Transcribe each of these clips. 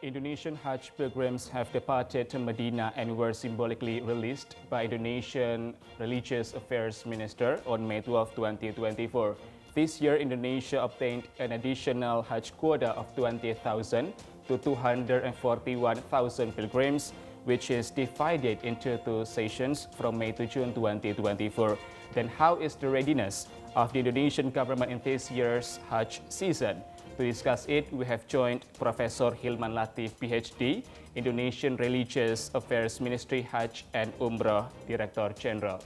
Indonesian Hajj pilgrims have departed to Medina and were symbolically released by Indonesian Religious Affairs Minister on May 12, 2024. This year, Indonesia obtained an additional Hajj quota of 20,000 to 241,000 pilgrims, which is divided into two sessions from May to June 2024. Then how is the readiness of the Indonesian government in this year's Hajj season? To discuss it, we have joined Professor Hilman Latief, PhD, Indonesian Religious Affairs Ministry Hajj and Umrah Director General.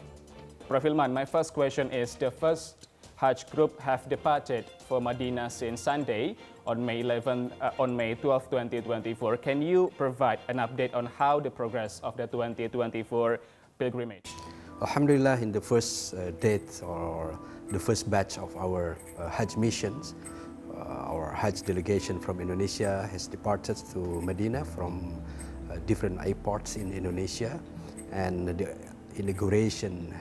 Prof. Hilman, my first question is, the first Hajj group have departed for Medina since Sunday on May 12, 2024. Can you provide an update on how the progress of the 2024 pilgrimage? Alhamdulillah, in the first date or the first batch of our Hajj missions, our Hajj delegation from Indonesia has departed to Medina from different airports in Indonesia, and the inauguration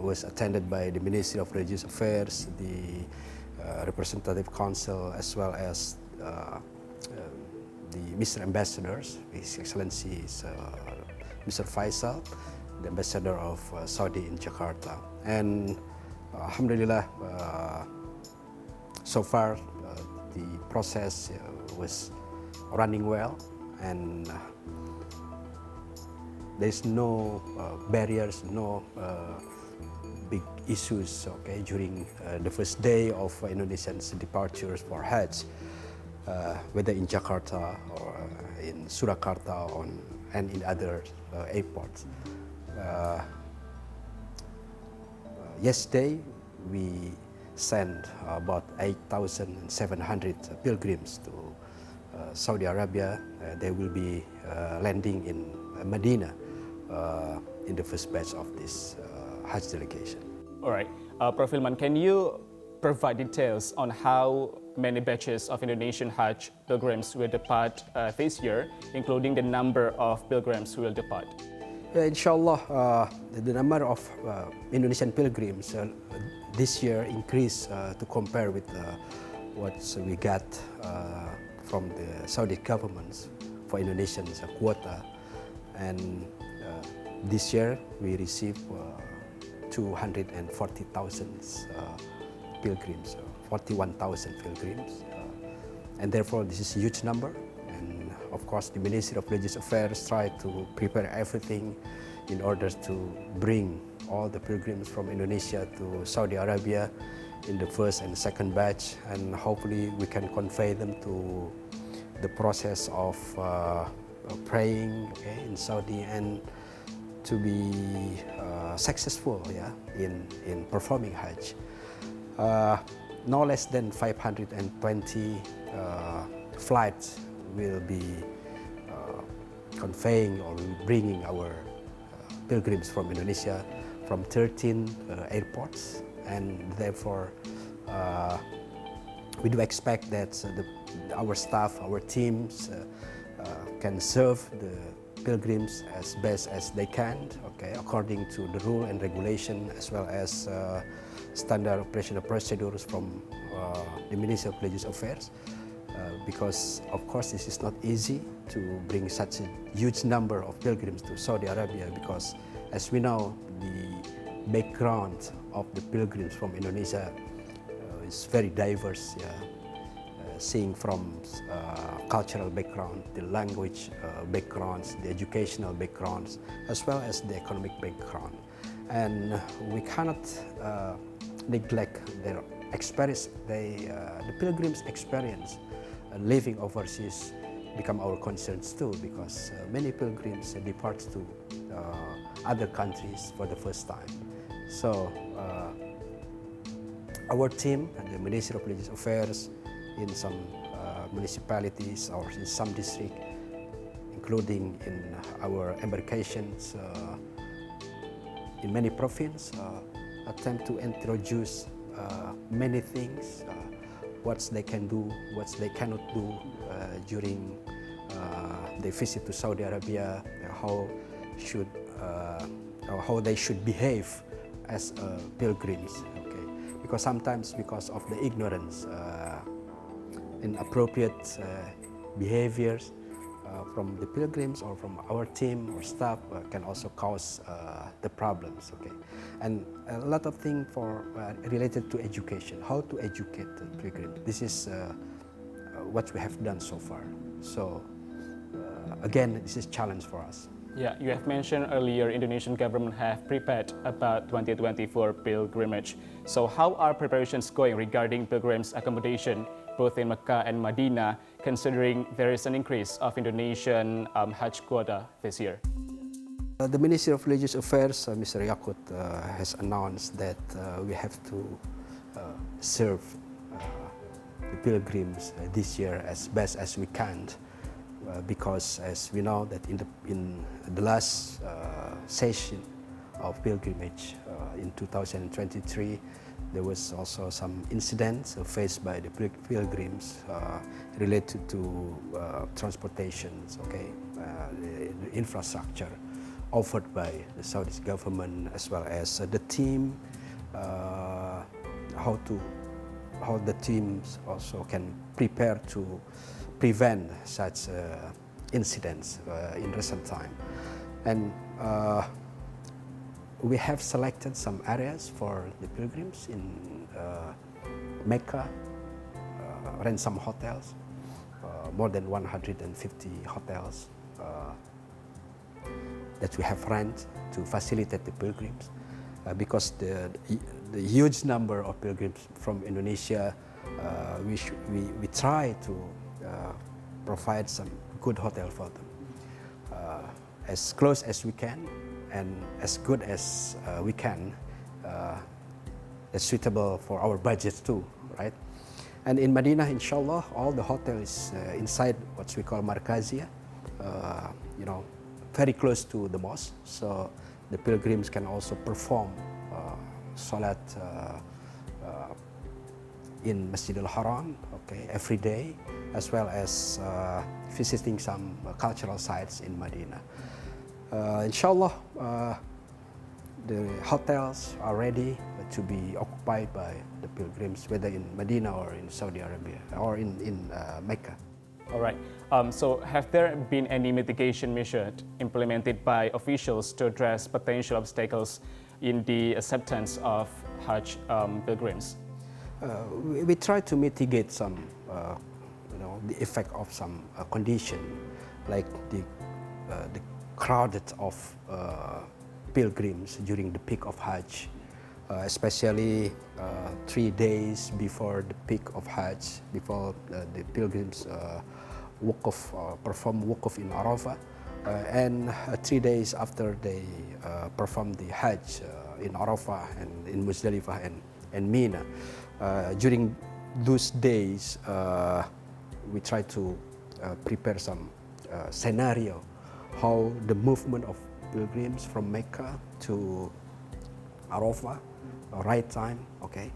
was attended by the Ministry of Religious Affairs, the Representative Council, as well as the Mr. Ambassadors, His Excellency Mr. Faisal, the Ambassador of Saudi in Jakarta. And Alhamdulillah, so far the process was running well, and there's no barriers, no big issues during the first day of Indonesians' departures for Hajj, whether in Jakarta or in Surakarta and in other airports. Yesterday, we sent about 8,700 pilgrims to Saudi Arabia. They will be landing in Medina in the first batch of this Hajj delegation. All right. Prof. Hilman, can you provide details on how many batches of Indonesian Hajj pilgrims will depart this year, including the number of pilgrims who will depart? Inshallah, the number of Indonesian pilgrims this year increased to compare with what we got from the Saudi government for Indonesians quota. And this year we received 240,000 pilgrims, 41,000 pilgrims. And therefore this is a huge number. And of course the Ministry of Religious Affairs tried to prepare everything in order to bring all the pilgrims from Indonesia to Saudi Arabia in the first and second batch, and hopefully we can convey them to the process of praying in Saudi and to be successful in performing Hajj. No less than 520 flights will be conveying or bringing our pilgrims from Indonesia from 13 airports, and therefore we do expect that our staff, our teams can serve the pilgrims as best as they can, according to the rule and regulation, as well as standard operational procedures from the Ministry of Religious Affairs. Because of course this is not easy to bring such a huge number of pilgrims to Saudi Arabia, because as we know, the background of the pilgrims from Indonesia is very diverse, seeing from cultural background, the language backgrounds, the educational backgrounds, as well as the economic background. And we cannot neglect their experience, the pilgrims' experience living overseas become our concerns too, because many pilgrims depart to other countries for the first time. So our team and the Ministry of Religious Affairs in some municipalities or in some districts, including in our embarkations in many provinces, attempt to introduce many things, what they can do, what they cannot do during their visit to Saudi Arabia, how they should behave as pilgrims. Because sometimes, because of the ignorance, inappropriate behaviors, from the pilgrims or from our team or staff can also cause the problems. Okay, and a lot of things for related to education, how to educate the pilgrim. This is what we have done so far. So again, this is a challenge for us. Yeah, you have mentioned earlier Indonesian government have prepared about 2024 pilgrimage. So how are preparations going regarding pilgrims accommodation both in Mecca and Medina, considering there is an increase of Indonesian Hajj quota this year? The Ministry of Religious Affairs, Mr. Yakut, has announced that we have to serve the pilgrims this year as best as we can. Because as we know that in the last session of pilgrimage in 2023, there was also some incidents faced by the pilgrims related to transportations, okay, the infrastructure offered by the Saudi government as well as the team, how the teams also can prepare to prevent such incidents in recent time. And we have selected some areas for the pilgrims in Mecca, rent some hotels, more than 150 hotels that we have rent to facilitate the pilgrims because the huge number of pilgrims from Indonesia, we try to provide some good hotel for them, as close as we can and as good as we can, that's suitable for our budget too, right? And in Medina, inshallah, all the hotels inside what we call Markazia, very close to the mosque, so the pilgrims can also perform salat in Masjid al-Haram, okay, every day, as well as visiting some cultural sites in Medina. Inshallah, the hotels are ready to be occupied by the pilgrims, whether in Medina or in Saudi Arabia or in Mecca. All right. So have there been any mitigation measures implemented by officials to address potential obstacles in the acceptance of Hajj pilgrims? We try to mitigate some, the effect of some condition, like the crowded of pilgrims during the peak of Hajj, especially 3 days before the peak of Hajj, before the pilgrims perform wukuf in Arafah, and 3 days after they perform the Hajj in Arafah and in Muzdalifah and Mina. During those days, we try to prepare some scenario how the movement of pilgrims from Mecca to Arafah, right time, okay,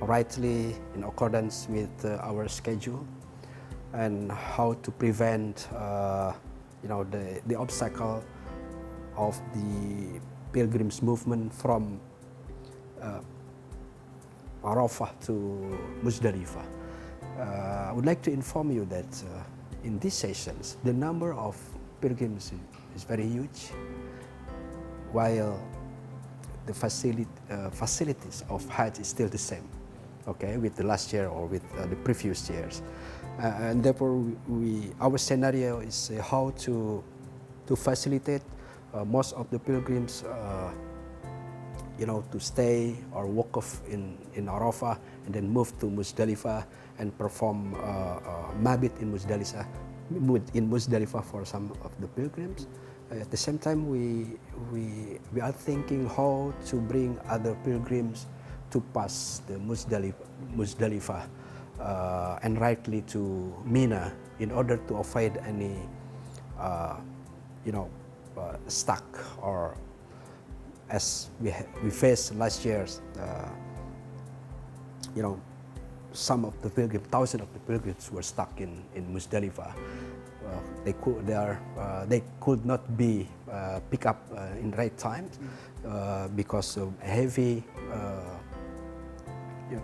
rightly in accordance with our schedule, and how to prevent, the obstacle of the pilgrims' movement from Arafah to Muzdalifah. I would like to inform you that in these sessions, the number of pilgrims is very huge, while the facilities of Hajj is still the same, okay, with the last year or with the previous years. And therefore, our scenario is how to facilitate most of the pilgrims to stay or waqf in Arafah and then move to Muzdalifah and perform mabit in Muzdalifah for some of the pilgrims. At the same time, we are thinking how to bring other pilgrims to pass the Muzdalifah and rightly to Mina in order to avoid any stuck, or as we faced last year, some of the pilgrims, thousands of the pilgrims were stuck in Muzdalifah. They could not be picked up in right time because of heavy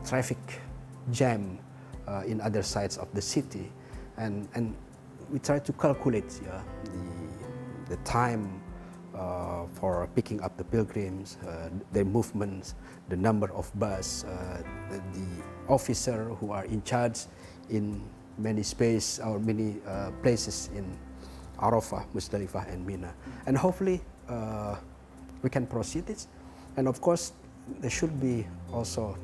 traffic jam in other sides of the city, and we try to calculate the time for picking up the pilgrims, their movements, the number of bus, the officer who are in charge in many space or many places in Arafah, Muzdalifah, and Mina, and hopefully we can proceed it. And of course, there should be also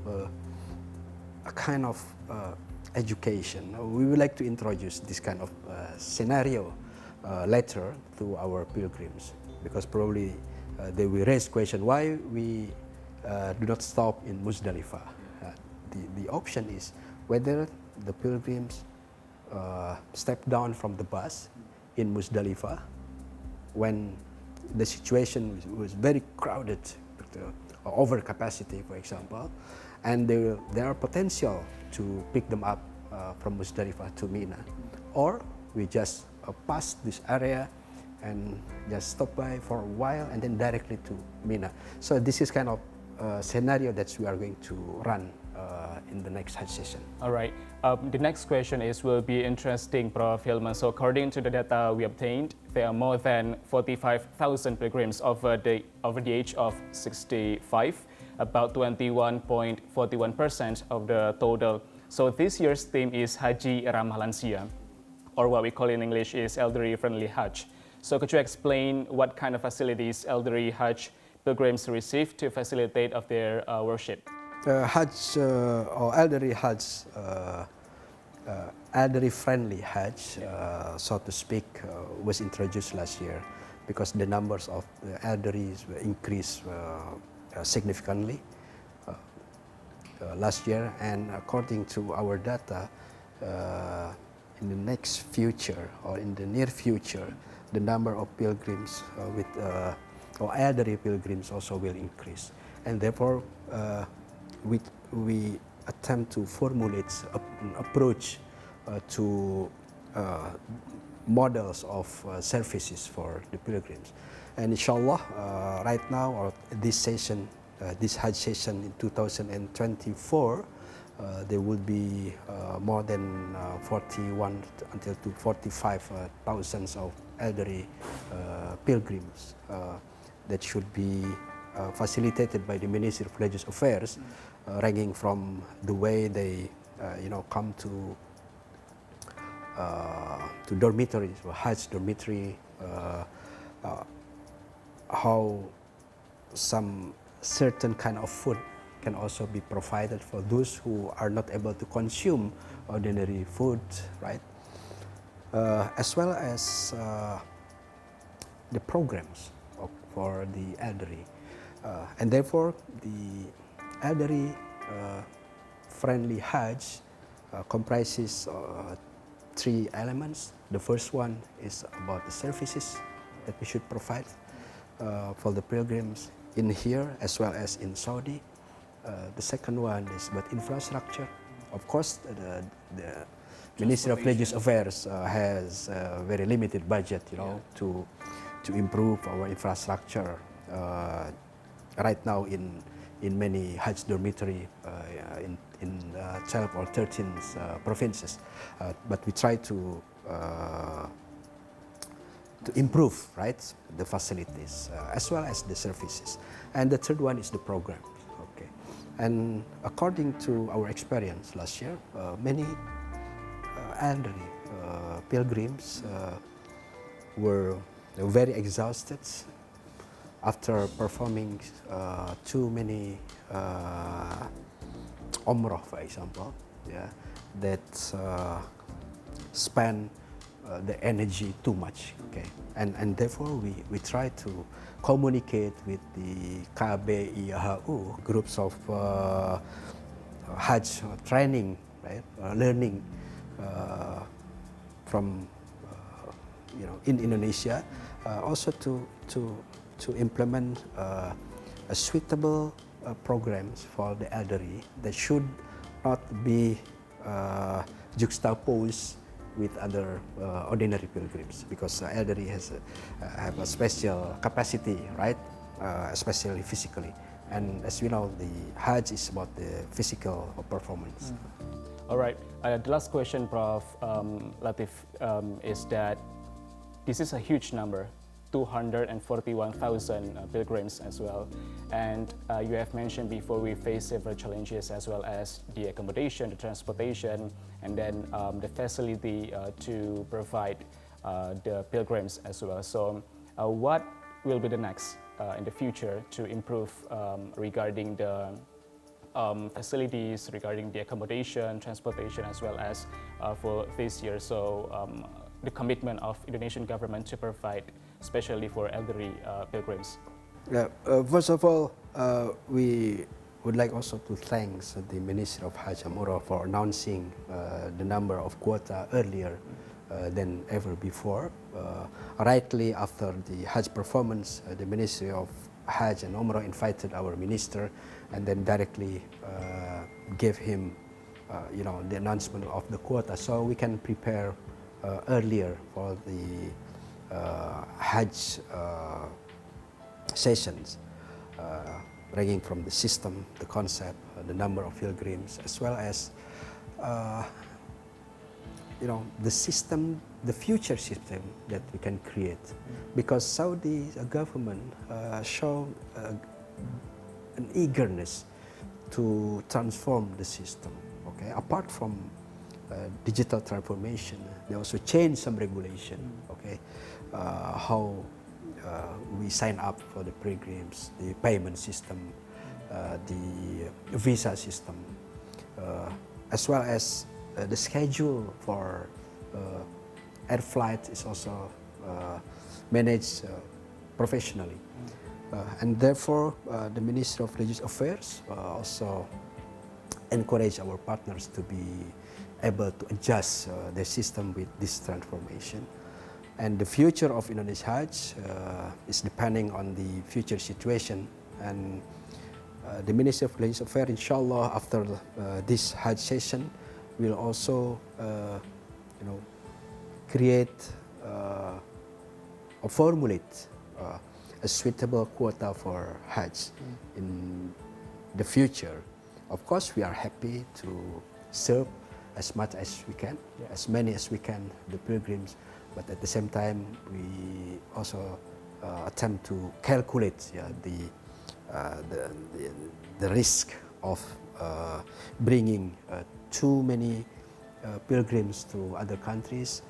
a kind of education. We would like to introduce this kind of scenario later to our pilgrims, because probably they will raise question why we do not stop in Muzdalifah. The option is whether the pilgrims step down from the bus in Muzdalifah when the situation was very crowded, over capacity, for example, and there are potential to pick them up from Muzdalifah to Mina, or we just pass this area and just stop by for a while and then directly to Mina. So this is kind of scenario that we are going to run in the next Hajj session. All right. The next question will be interesting, Prof. Hilman. So according to the data we obtained, there are more than 45,000 pilgrims over the age of 65, about 21.41% of the total. So this year's theme is Haji Ramah Lansia, or what we call in English is elderly-friendly Hajj. So could you explain what kind of facilities elderly Hajj pilgrims receive to facilitate of their worship? Hajj or elderly Hajj, elderly-friendly Hajj, so to speak, was introduced last year because the numbers of the elderly increased significantly last year, and according to our data, in the next future or in the near future, the number of pilgrims or elderly pilgrims also will increase, and therefore we attempt to formulate an approach to models of services for the pilgrims. And inshallah, right now, or this session, this Hajj session in 2024, there will be more than 41 until to 45,000 of elderly pilgrims that should be facilitated by the Ministry of Religious Affairs, ranging from the way they, come to dormitories, or Hajj dormitory, how some certain kind of food can also be provided for those who are not able to consume ordinary food, right? As well as the programs for the elderly. And therefore, the elderly friendly Hajj comprises three elements. The first one is about the services that we should provide for the pilgrims in here as well as in Saudi. The second one is about infrastructure. Of course, the Ministry of Religious Affairs has a very limited budget, to improve our infrastructure right now in many Hajj dormitory in 12 or 13 provinces. But we try to improve, right, the facilities as well as the services. And the third one is the program. Okay, and according to our experience last year, many elderly pilgrims were very exhausted after performing too many Umrah, for example, that spend the energy too much. Okay, and therefore we try to communicate with the KBIHU groups of Hajj training, right, learning from in Indonesia, also to implement a suitable programs for the elderly that should not be juxtaposed with other ordinary pilgrims, because elderly have a special capacity, right, especially physically. And as we know, the Hajj is about the physical performance. All right. The last question, Prof. Latief, is that this is a huge number, 241,000 pilgrims as well. And you have mentioned before we face several challenges as well as the accommodation, the transportation, and then the facility to provide the pilgrims as well. So what will be the next in the future to improve regarding the facilities, regarding the accommodation, transportation, as well as for this year? So the commitment of Indonesian government to provide, especially for elderly pilgrims. Yeah, first of all, we would like also to thank the Ministry of Hajj and Umrah for announcing the number of quota earlier than ever before. Rightly after the Hajj performance, the Ministry of Hajj and Umrah invited our minister and then directly gave him the announcement of the quota, so we can prepare earlier for the Hajj sessions, ranging from the system, the concept, the number of pilgrims, as well as the system, the future system that we can create. Because Saudi government show an eagerness to transform the system. Okay, apart from digital transformation, they also change some regulation. Okay, how we sign up for the pilgrims, the payment system, the visa system, as well as the schedule for air flight is also managed professionally. And therefore, the Ministry of Religious Affairs also encourage our partners to be able to adjust their system with this transformation. And the future of Indonesian Hajj is depending on the future situation. And the Ministry of Religious Affairs, inshallah, after this Hajj session, will also create or formulate a suitable quota for Hajj in the future. Of course, we are happy to serve as much as we can, as many as we can, the pilgrims, but at the same time, we also attempt to calculate the risk of bringing too many pilgrims to other countries,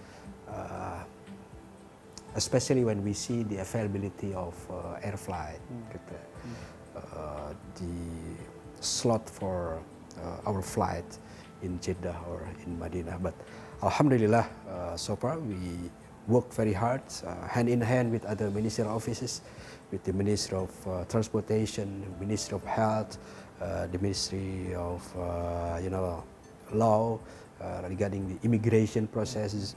especially when we see the availability of air flight, the slot for our flight in Jeddah or in Madinah. But Alhamdulillah, so far we work very hard, hand in hand with other ministerial offices, with the Ministry of Transportation, Ministry of Health, the Ministry of Law, regarding the immigration processes.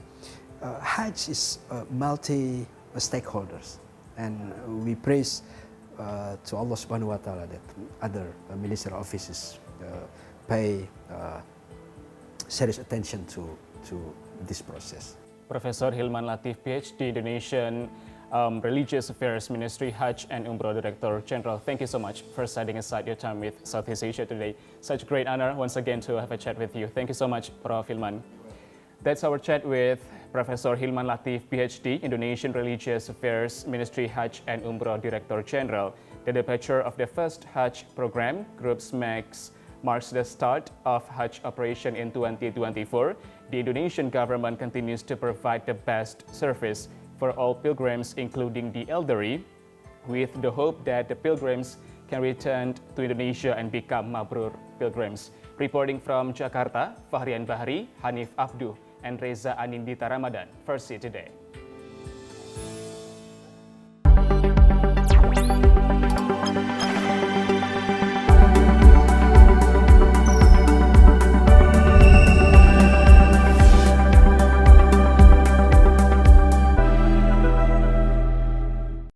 Hajj is multi-stakeholders, and we praise to Allah Subhanahu wa Taala that other ministerial offices pay serious attention to this process. Professor Hilman Latief, PhD, Indonesian Religious Affairs Ministry, Hajj and Umrah Director General. Thank you so much for setting aside your time with Southeast Asia today. Such a great honor once again to have a chat with you. Thank you so much, Prof. Hilman. That's our chat with Professor Hilman Latief, PhD, Indonesian Religious Affairs Ministry, Hajj and Umrah Director General. The departure of the first Hajj program groups marks the start of Hajj operation in 2024. The Indonesian government continues to provide the best service for all pilgrims, including the elderly, with the hope that the pilgrims can return to Indonesia and become Mabrur pilgrims. Reporting from Jakarta, Fahrian Bahri, Hanif Abdu, and Reza Anindita Ramadan, First Today.